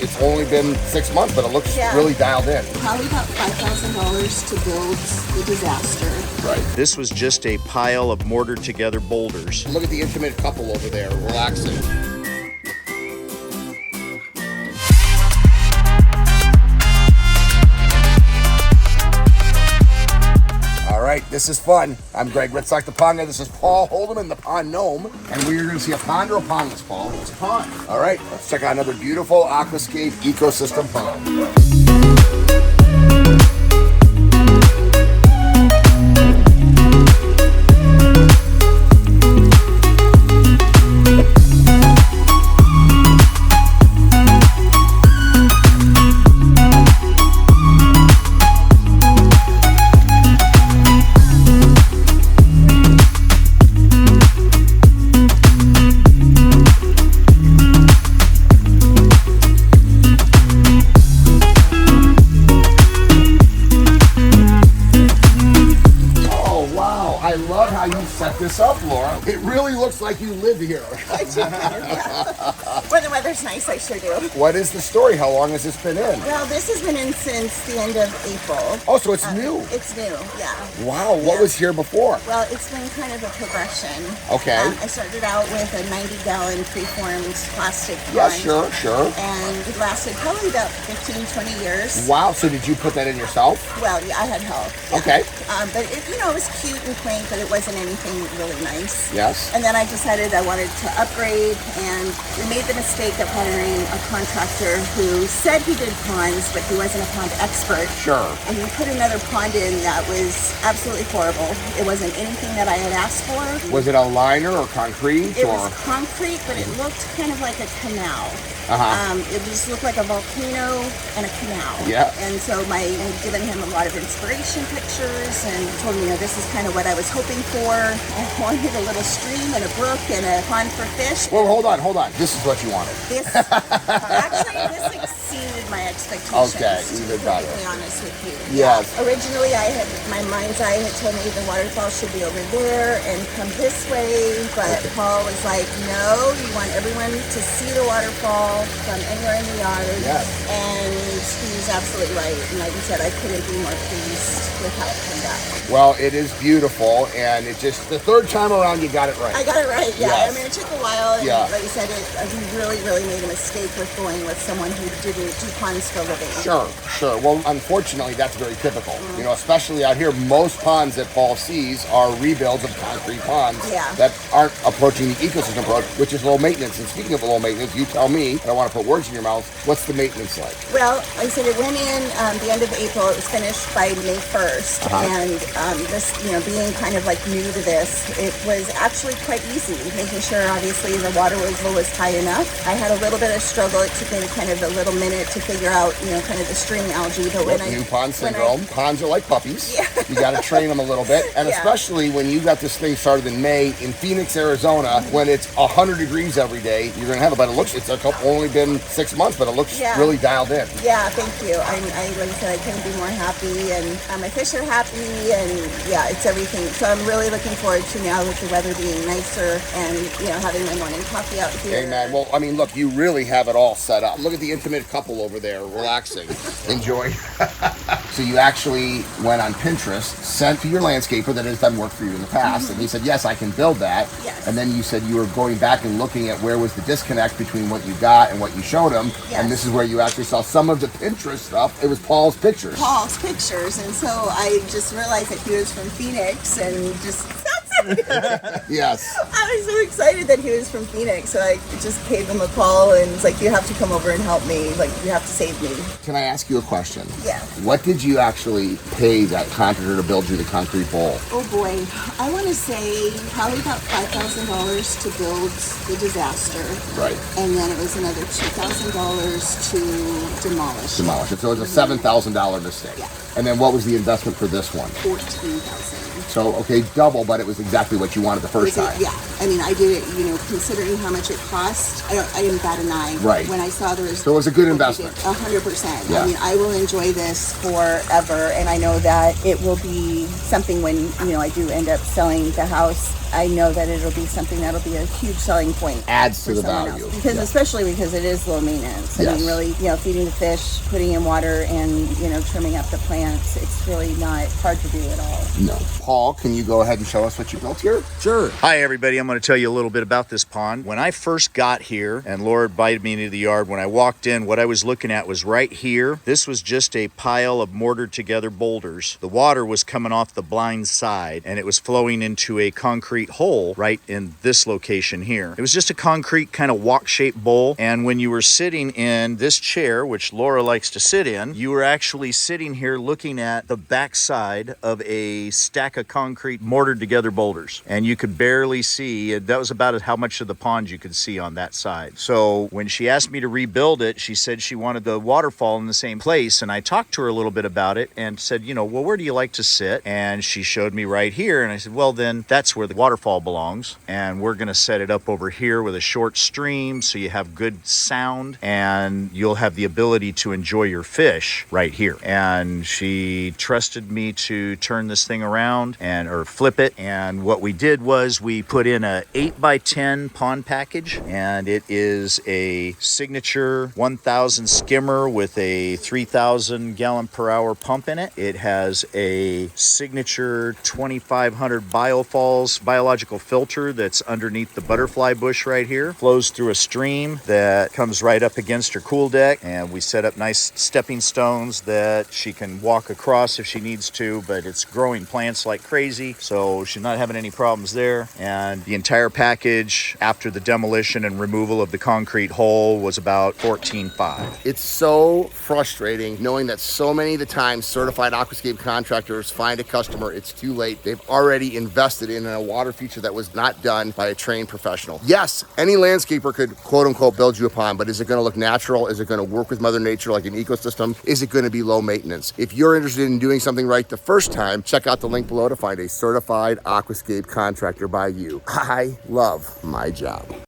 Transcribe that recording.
It's only been 6 months, but it looks really dialed in. Probably about $5,000 to build the disaster. Right. This was just a pile of mortared together boulders. Look at the intimate couple over there, relaxing. All right, this is fun. I'm Greg Wittstock, the pond guy. This is Paul Holdeman, the pond gnome. And we're going to see a pond or a pond this fall. It's a pond. All right, let's check out another beautiful Aquascape ecosystem pond. I love how you set this up, Laura. It really looks like you live here. I do, yeah. When the weather's nice, I sure do. What is the story? How long has this been in? Well, this has been in since the end of April. Oh, so it's new. It's new, yeah. Wow, what was here before? Well, it's been kind of a progression. Okay. I started out with a 90-gallon preformed plastic pond. Yeah, sure. And it lasted probably about 15, 20 years. Wow, so did you put that in yourself? Well, yeah, I had help. Yeah. Okay. But it, it was cute and quaint, but it wasn't anything really nice. Yes. And then I decided I wanted to upgrade, and we made the mistake of hiring a contractor who said he did ponds, but he wasn't a pond expert. Sure. And he put another pond in that was absolutely horrible. It wasn't anything that I had asked for. Was it a liner or concrete? It was concrete, but it looked kind of like a canal. It just looked like a volcano and a canal. Yeah. And so I had given him a lot of inspiration pictures and told him, this is kind of what I was hoping for. I wanted a little stream and a brook and a pond for fish. Well, hold on. This is what you wanted. This exceeded my expectations. Okay, even better. To be honest with you. Yes. Originally, my mind's eye had told me the waterfall should be over there and come this way, but Paul was like, no, you want everyone to see the waterfall from anywhere in the yard. Yes. And he was absolutely right. And like you said, I couldn't be more pleased with how it turned out. Well, it is beautiful, and it just, the third time around, you got it right. I got it right, yeah. Yes. I mean, it took a while, and like you said, we really made a mistake with going with someone who didn't do ponds for a living. Sure. Well, unfortunately, that's very typical. Especially out here, most ponds that Paul sees are rebuilds of concrete ponds that aren't approaching the ecosystem approach, which is low maintenance. And speaking of low maintenance, you tell me, I don't want to put words in your mouth, what's the maintenance like? Well, like I said, it went in the end of April. It was finished by May 1st. And this, being kind of like new to this, it was actually quite easy, making sure, obviously, the water level was high enough. I had a little bit of struggle. It took me kind of a little minute to figure out, kind of the string algae. But new pond syndrome. Ponds are like puppies. Yeah. You got to train them a little bit. And especially when you got this thing started in May in Phoenix, Arizona, when it's 100 degrees every day, you're going to have it. But it looks, it's only been 6 months, but it looks really dialed in. Yeah, thank you. I like I said, I couldn't be more happy, and my fish are happy, and it's everything. So I'm really looking forward to now with the weather being nicer and, having my morning coffee out here. Amen. Well, I mean, look, you really have it all set up. Look at the intimate couple over there, relaxing. Enjoy. So you actually went on Pinterest, sent to your landscaper that has done work for you in the past, and he said, yes, I can build that. Yes. And then you said you were going back and looking at where was the disconnect between what you got and what you showed him. Yes. And this is where you actually saw some of the Pinterest stuff. It was Paul's pictures. And so I just realized that he was from Phoenix, and just... Yes. I was so excited that he was from Phoenix, so I just gave him a call and was like, you have to come over and help me. Like, you have to save me. Can I ask you a question? Yeah. What did you actually pay that contractor to build you the concrete bowl? Oh boy. I want to say probably about $5,000 to build the disaster. Right. And then it was another $2,000 to demolish it. So it was a $7,000 mistake. Yeah. And then what was the investment for this one? $14,000. So, okay, double, but it was exactly what you wanted the first time. Yeah. I mean, I did it, considering how much it cost, I didn't bat an eye. Right. When I saw there was... So it was a good investment. 100%. Yeah. I mean, I will enjoy this forever, and I know that it will be something when, I do end up selling the house. I know that it'll be something that'll be a huge selling point. Adds to for the someone value. else. Because especially because it is low maintenance. I Yes. mean, really, feeding the fish, putting in water, and, trimming up the plants. It's really not hard to do at all. No. Paul, can you go ahead and show us what you built here? Sure. Hi, everybody. I'm going to tell you a little bit about this pond. When I first got here and Laura invited me into the yard, when I walked in, what I was looking at was right here. This was just a pile of mortared together boulders. The water was coming off the blind side and it was flowing into a concrete hole right in this location here. It was just a concrete kind of walk-shaped bowl. And when you were sitting in this chair, which Laura likes to sit in, you were actually sitting here looking at the backside of a stack of concrete mortared together boulders. And you could barely see, that was about how much of the pond you could see on that side. So when she asked me to rebuild it, she said she wanted the waterfall in the same place. And I talked to her a little bit about it and said, well, where do you like to sit? And she showed me right here. And I said, well, then that's where the waterfall belongs. And we're going to set it up over here with a short stream so you have good sound and you'll have the ability to enjoy your fish right here. And she trusted me to turn this thing around or flip it. And what we did was we put in a 8x10 pond package, and it is a signature 1000 skimmer with a 3,000 gallon per hour pump in it. It has a signature 2500 biological filter that's underneath the butterfly bush right here. Flows through a stream that comes right up against her cool deck, and we set up nice stepping stones that she can walk across if she needs to, but it's growing plants like crazy, so she's not having any problems there. And the entire package after the demolition and removal of the concrete hole was about $14,500. It's so frustrating knowing that so many of the times certified aquascape contractors find a customer, it's too late. They've already invested in a water feature that was not done by a trained professional. Yes, any landscaper could quote unquote build you a pond, but is it going to look natural? Is it going to work with Mother Nature like an ecosystem? Is it going to be low maintenance? If you're interested in doing something right the first time, check out the link below to find a certified aquascape contractor by you. I love my job.